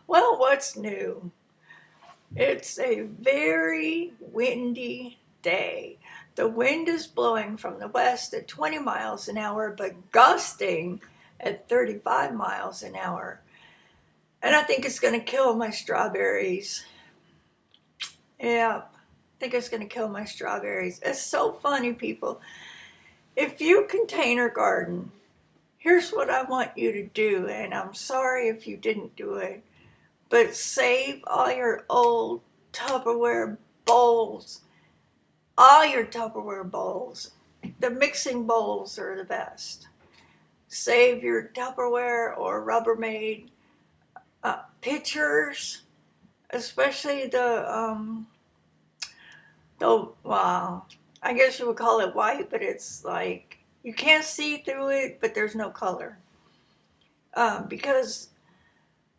Well, what's new? It's a very windy day. The wind is blowing from the west at 20 miles an hour, but gusting at 35 miles an hour. And I think it's going to kill my strawberries. Yeah, I think it's going to kill my strawberries. It's so funny, people. If you container garden, here's what I want you to do, and I'm sorry if you didn't do it. But save all your old Tupperware bowls. All your Tupperware bowls. The mixing bowls are the best. Save your Tupperware or Rubbermaid pitchers, especially well, I guess you would call it white, but it's like you can't see through it, but there's no color. Because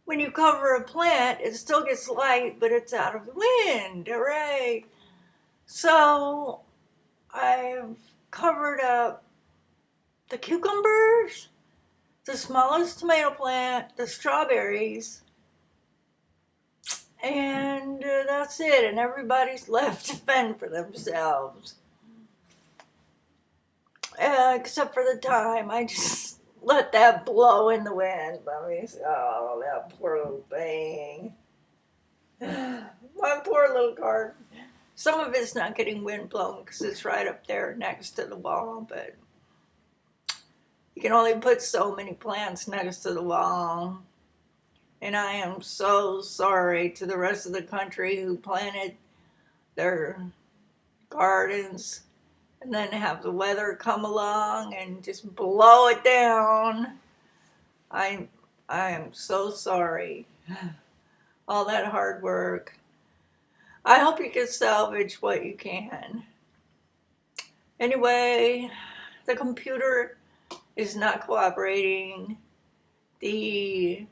when you cover a plant, it still gets light, but it's out of the wind. Hooray! So I've covered up the cucumbers, the smallest tomato plant, the strawberries, and that's it. And everybody's left to fend for themselves. Except for the time I just let that blow in the wind. Let me see. Oh, that poor little thing. My poor little garden. Some of it's not getting wind blown because it's right up there next to the wall, but you can only put so many plants next to the wall. And I am so sorry to the rest of the country who planted their gardens and then have the weather come along and just blow it down. I am so sorry. All that hard work. I hope you can salvage what you can. Anyway, the computer is not cooperating. The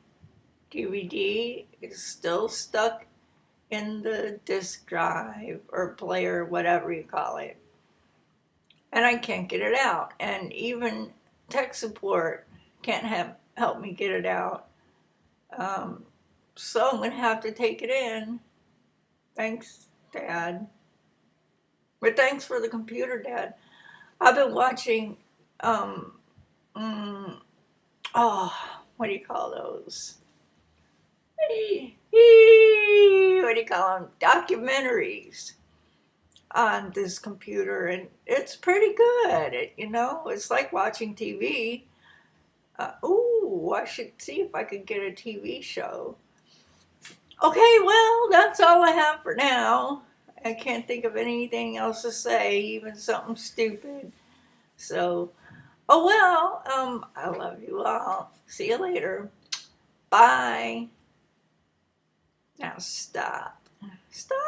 DVD is still stuck in the disk drive or player, whatever you call it. And I can't get it out. And even tech support can't help me get it out. So I'm going to have to take it in. Thanks, Dad. But thanks for the computer, Dad. I've been watching, what do you call those? What do you call them? Documentaries on this computer, and it's pretty good. It's like watching TV. I should see if I could get a TV show. Okay, well, that's all I have for now. I can't think of anything else to say, even something stupid. So, I love you all. See you later. Bye. Now stop. Stop.